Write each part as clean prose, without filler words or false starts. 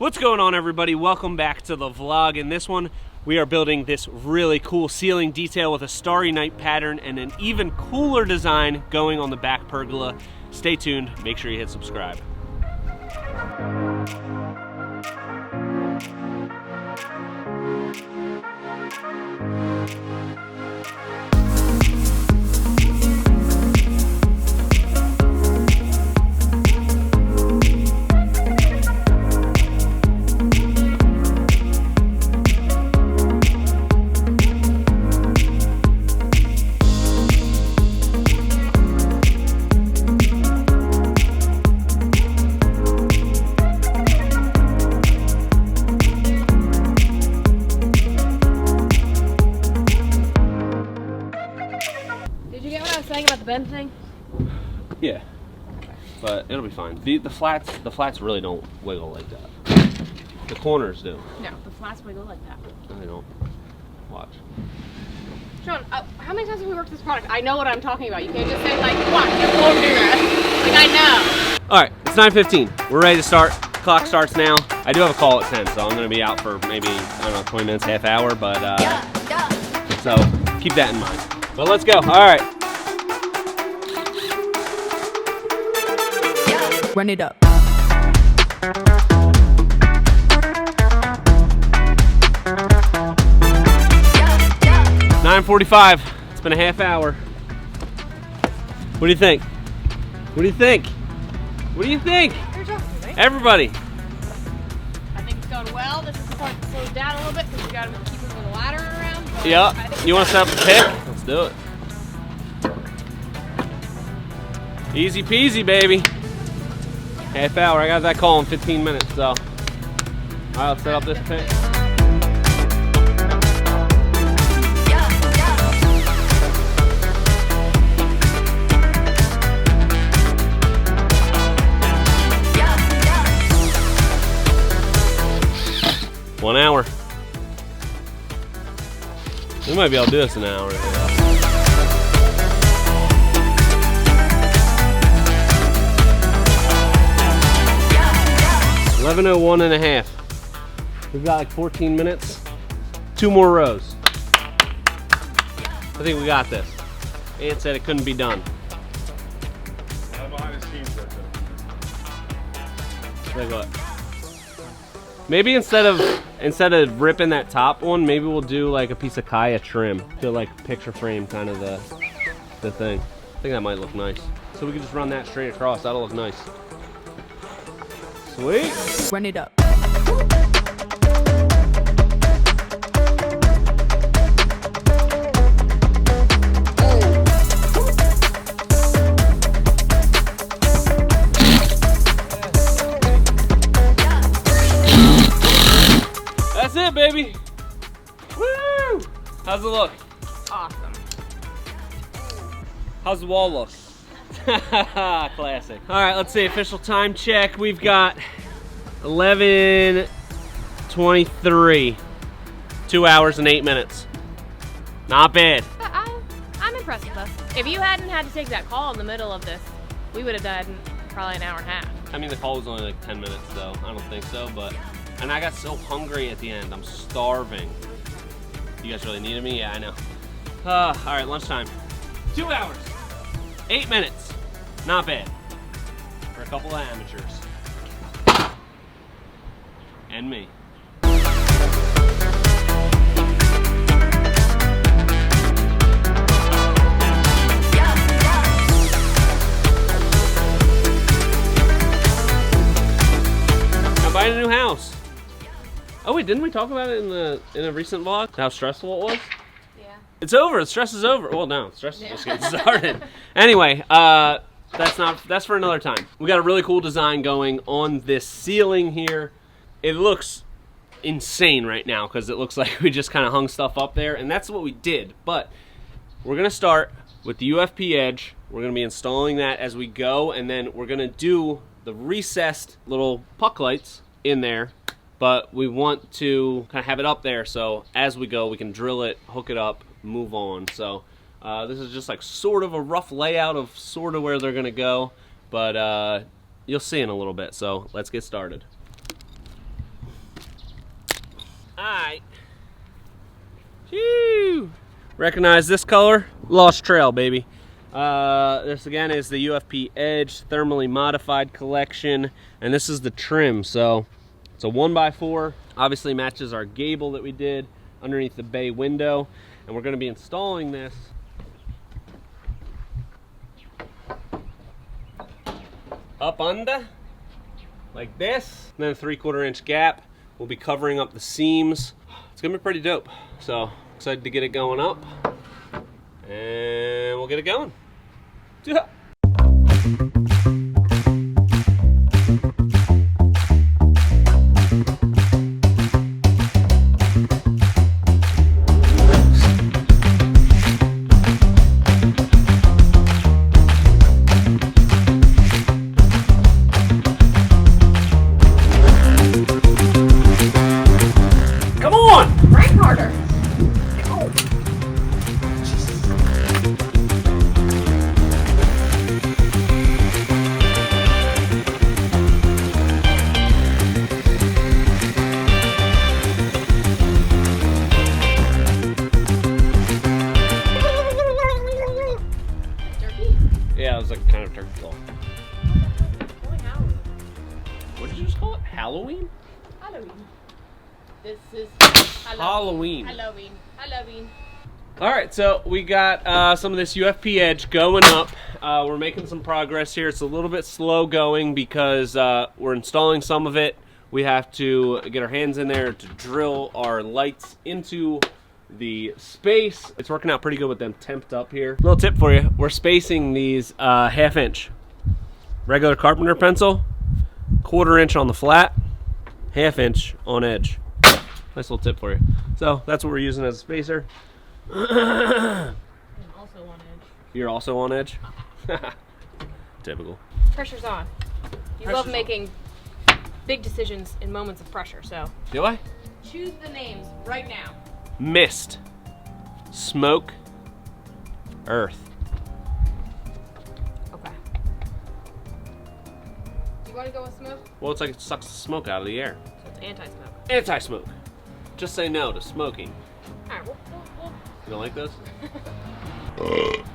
What's going on, everybody? Welcome back to the vlog. In this one, we are building this really cool ceiling detail with a starry night pattern and an even cooler design going on the back pergola. Stay tuned, make sure you hit subscribe. Bend thing? Yeah, but it'll be fine. The flats really don't wiggle like that. The corners do. No, the flats wiggle like that. They don't. Watch. Sean, how many times have we worked this product? I know what I'm talking about. You can't just say like, watch, you won't do that. Like, I know. All right, it's 9:15. We're ready to start. Clock starts now. I do have a call at 10, so I'm gonna be out for maybe, I don't know, 20 minutes, half hour, but so keep that in mind. But let's go. All right. Run it up. 9:45. It's been a half hour. What do you think? What do you think? What do you think? You're talking to me. Everybody. I think it's going well. This is the part that slows down a little bit because we got to keep moving the ladder around. Yeah. You want to set up the pick? Let's do it. Easy peasy, baby. Half hour. I got that call in 15 minutes, so. All right, let's set up this pick. One hour. We might be able to do this in an hour. 11:01 and a half. We've got like 14 minutes. 2 more rows. I think we got this. Ant said it couldn't be done. Behind the scenes, Like what? Maybe instead of ripping that top one, maybe we'll do like a piece of Kaya trim to like picture frame kind of the thing. I think that might look nice. So we can just run that straight across. That'll look nice. Sweet. Run it up. That's it, baby. Woo! How's it look? Awesome. How's the wall look? Classic. All right, let's see. Official time check. We've got 11:23. 2 hours and 8 minutes. Not bad. I'm impressed with us. If you hadn't had to take that call in the middle of this, we would have done probably an hour and a half. I mean, the call was only like 10 minutes, so I don't think so. But and I got so hungry at the end. I'm starving. You guys really needed me? Yeah, I know. All right, lunchtime. 2 hours. 8 minutes. Not bad. For a couple of amateurs. And me. I'm buying a new house. Oh wait, didn't we talk about it in a recent vlog? How stressful it was? It's over. The stress is over. Well, no, stress is just getting started. Anyway, that's for another time. We got a really cool design going on this ceiling here. It looks insane right now because it looks like we just kind of hung stuff up there, and that's what we did. But we're gonna start with the UFP edge. We're gonna be installing that as we go, and then we're gonna do the recessed little puck lights in there. But we want to kind of have it up there so as we go we can drill it, hook it up, move on. So this is just like sort of a rough layout of sort of where they're gonna go, but you'll see in a little bit. So let's get started. Alright. Phew. Recognize this color? Lost Trail, baby. This again is the UFP Edge thermally modified collection, and this is the trim. So it's a 1x4, obviously matches our gable that we did underneath the bay window, and we're going to be installing this up under like this, and then a 3/4 inch gap. We'll be covering up the seams. It's gonna be pretty dope. So excited to get it going up, and we'll get it going. Yeah. Come on! Crank harder. Yeah, it was like kind of turkey call. What did you just call it? Halloween? Halloween. This is Halloween. Halloween. Halloween. Alright, so we got some of this UFP Edge going up. We're making some progress here. It's a little bit slow going because we're installing some of it. We have to get our hands in there to drill our lights into the space. It's working out pretty good with them temped up here. Little tip for you, we're spacing these 1/2 inch. Regular carpenter pencil, 1/4 inch on the flat, 1/2 inch on edge. Nice little tip for you. So that's what we're using as a spacer. I'm also on edge. You're also on edge? Typical. Pressure's on. You Pressure's love on. making big decisions in moments of pressure, so Do I? choose the names right now. Mist, smoke, earth. Okay. Do you want to go with smoke? Well, it's like it sucks the smoke out of the air. So it's anti-smoke. Anti-smoke. Just say no to smoking. Alright, we'll You don't like those?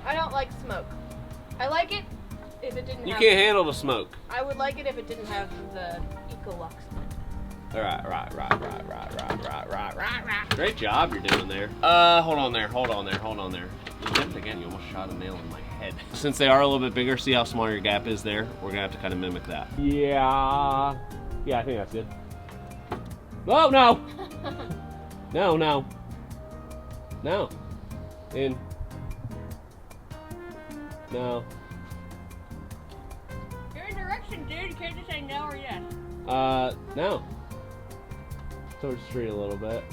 I don't like smoke. I like it if it didn't You have... can't handle the smoke. I would like it if it didn't have the Ecolux. Right. Great job you're doing there. Hold on there. You dipped again, you almost shot a nail in my head. Since they are a little bit bigger, see how small your gap is there? We're gonna have to kind of mimic that. Yeah, I think that's good. Oh, no! No. In. No. You're in direction, dude. You can't just say no or yes. No. Towards the street a little bit.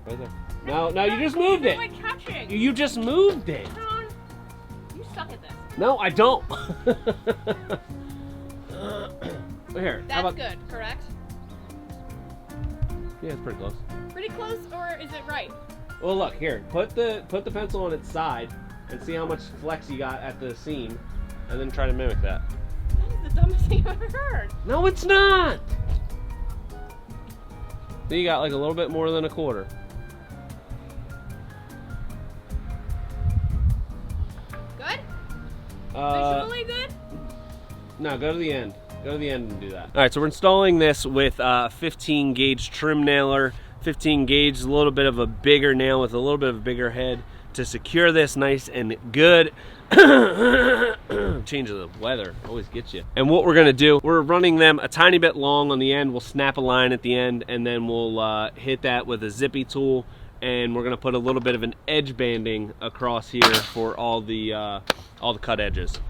Right there. No, you just moved it. Like touching. You just moved it. Sean, you suck at this. No, I don't. Here, how That's about... good, correct? Yeah, it's pretty close. Pretty close, or is it right? Well, look here. Put the pencil on its side and see how much flex you got at the seam, and then try to mimic that. That is the dumbest thing I've ever heard. No, it's not. So you got like a little bit more than 1/4. Good? Visually good? No, go to the end. Go to the end and do that. All right, so we're installing this with 15 gauge trim nailer. 15 gauge, a little bit of a bigger nail with a little bit of a bigger head to secure this nice and good. Change of the weather always gets you. And what we're gonna do, we're running them a tiny bit long on the end. We'll snap a line at the end, and then we'll hit that with a zippy tool, and we're gonna put a little bit of an edge banding across here for all the cut edges.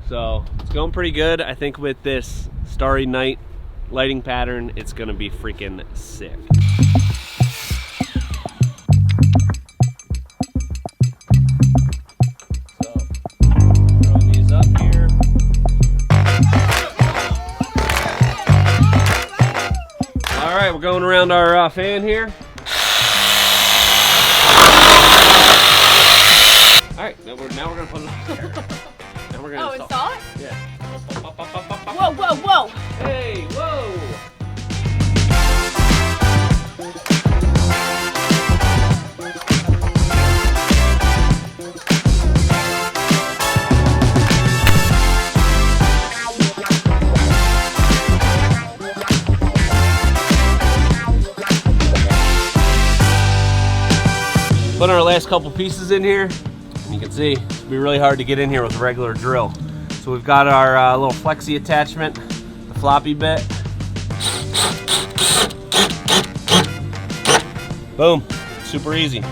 So it's going pretty good. I think with this Starry Night lighting pattern, it's gonna be freaking sick. All right, we're going around our fan here. All right, now we're gonna put it up here. Now we're gonna install it? Yeah. Whoa! Hey, whoa! Put our last couple pieces in here. And you can see it'd be really hard to get in here with a regular drill. So we've got our little flexi attachment, the floppy bit. Boom, super easy.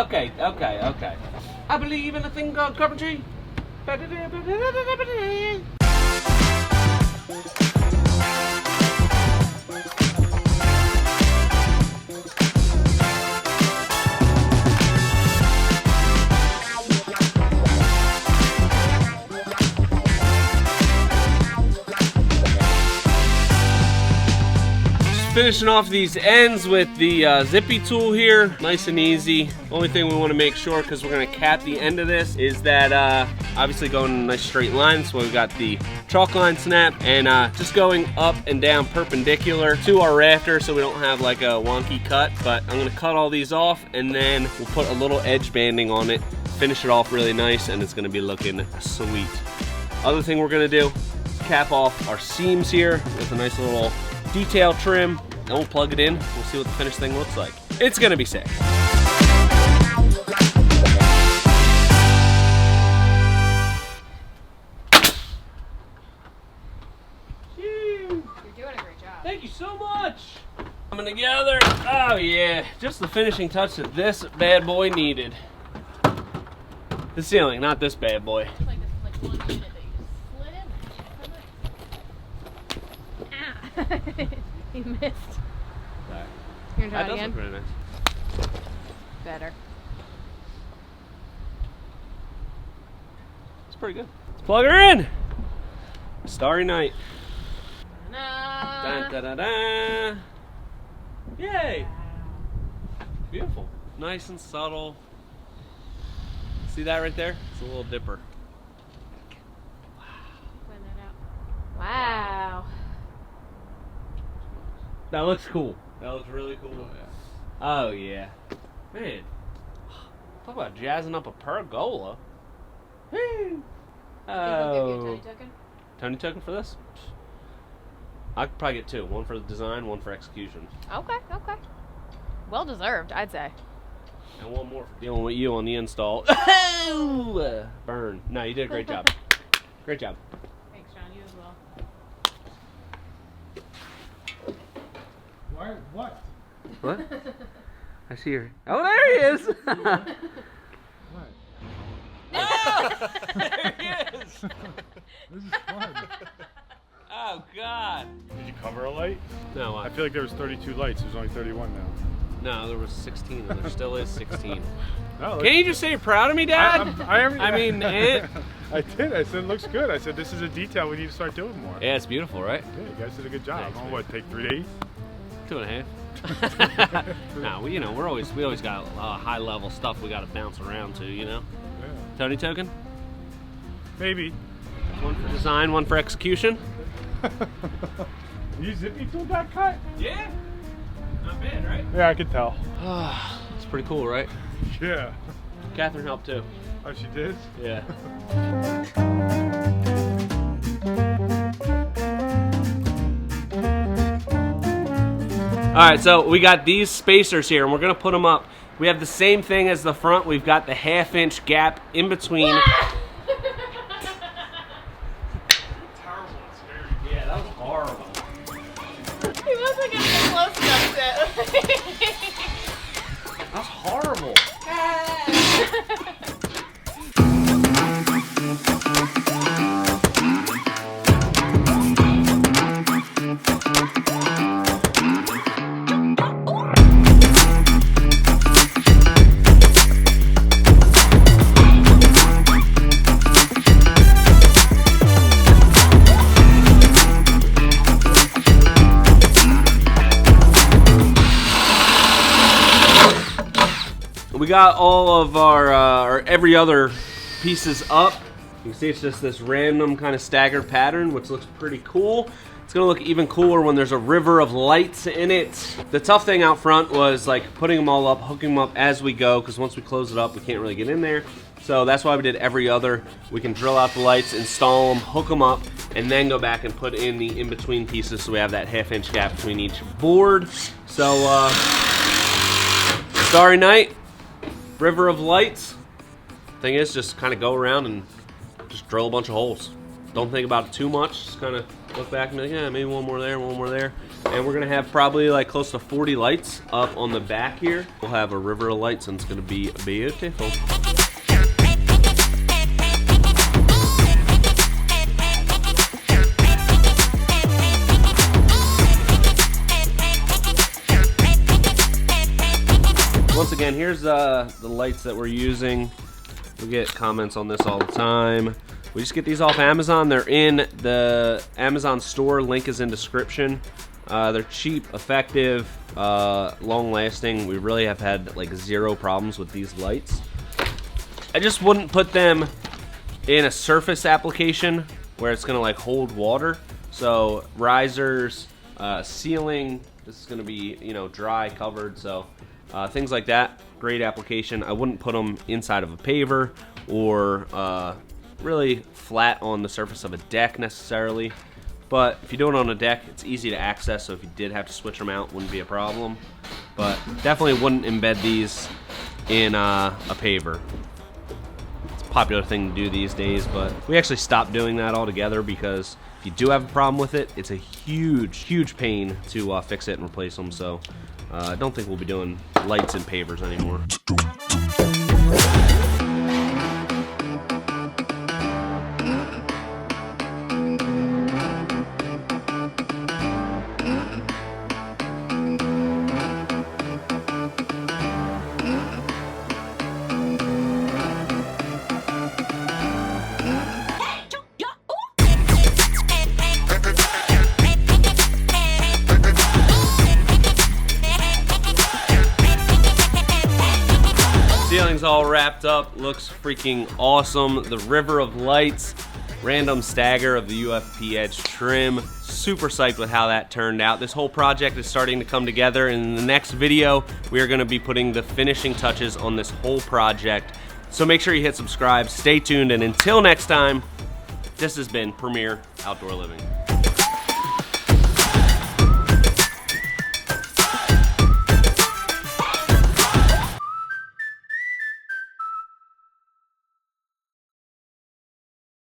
Okay. I believe in a thing called carpentry. Finishing off these ends with the zippy tool here, nice and easy. Only thing we want to make sure, because we're going to cap the end of this, is that obviously going in a nice straight line. So we've got the chalk line snap and just going up and down perpendicular to our rafter so we don't have like a wonky cut. But I'm going to cut all these off and then we'll put a little edge banding on it, finish it off really nice, and it's going to be looking sweet. Other thing we're going to do is cap off our seams here with a nice little detail trim, and we'll plug it in. We'll see what the finished thing looks like. It's gonna be sick. You're doing a great job. Thank you so much. Coming together. Oh yeah, just the finishing touch that this bad boy needed. The ceiling, not this bad boy. It's like one unit that you just slid in. Ah. You missed. Sorry. You're gonna try That it does again? look really nice. Better. It's pretty good. Let's plug her in. Starry night. Dun, da, da, da. Yay! Beautiful. Nice and subtle. See that right there? It's a little dipper. Blend that out. Wow. That looks cool. That looks really cool. Oh yeah. Man. Talk about jazzing up a pergola. Woo! Think I'll give you a Oh. tiny token? Tony token for this? I could probably get two. One for the design, one for execution. Okay. Well deserved, I'd say. And one more for dealing with you on the install. Burn. No, you did a great job. Great job. Thanks, John. You as well. Why? What? What? I see her. Oh, there he is! What? Oh, there he is! This is fun. Oh, God. Did you cover a light? No, I feel like there was 32 lights. There's only 31 now. no, there was 16, and there still is 16. No, Can you just say you're proud of me, Dad? I mean, Aunt. I did. I said it looks good. I said this is a detail we need to start doing more. Yeah, it's beautiful, right? Yeah, you guys did a good job. Thanks, man. What, take 3 days? 2.5. No, we always got high level stuff we got to bounce around to, you know. Yeah. Tony token. Maybe. One for design, one for execution. You zippy tool got cut? Yeah. Not bad, right? Yeah, I could tell. It's pretty cool, right? Yeah. Catherine helped too. Oh, she did? Yeah. All right, so we got these spacers here, and we're gonna put them up. We have the same thing as the front. We've got the 1/2-inch gap in between. Yeah, that was horrible. He wasn't getting close enough to. That's horrible. We got all of our every other pieces up. You can see it's just this random kind of staggered pattern, which looks pretty cool. It's gonna look even cooler when there's a river of lights in it. The tough thing out front was like putting them all up, hooking them up as we go, because once we close it up, we can't really get in there. So that's why we did every other. We can drill out the lights, install them, hook them up, and then go back and put in the in-between pieces so we have that half-inch gap between each board. So, Starry Night, river of lights. Thing is, just kind of go around and just drill a bunch of holes. Don't think about it too much. Just kind of look back and be like, yeah, maybe one more there, one more there. And we're gonna have probably like close to 40 lights up on the back here. We'll have a river of lights and it's gonna be beautiful. Once again, here's the lights that we're using. We get comments on this all the time. We just get these off Amazon. They're in the Amazon store. Link is in description. They're cheap, effective, long-lasting. We really have had like 0 problems with these lights. I just wouldn't put them in a surface application where it's gonna like hold water. So risers, ceiling. This is gonna be, you know, dry, covered. So things like that, great application. I wouldn't put them inside of a paver or really flat on the surface of a deck necessarily. But if you do it on a deck, it's easy to access, so if you did have to switch them out, wouldn't be a problem. But definitely wouldn't embed these in a paver. It's a popular thing to do these days, but we actually stopped doing that altogether because if you do have a problem with it, it's a huge, huge pain to fix it and replace them. So I don't think we'll be doing lights and pavers anymore. Ceiling's all wrapped up, looks freaking awesome. The river of lights, random stagger of the UFP edge trim. Super psyched with how that turned out. This whole project is starting to come together, and in the next video, we are gonna be putting the finishing touches on this whole project. So make sure you hit subscribe, stay tuned, and until next time, this has been Premier Outdoor Living.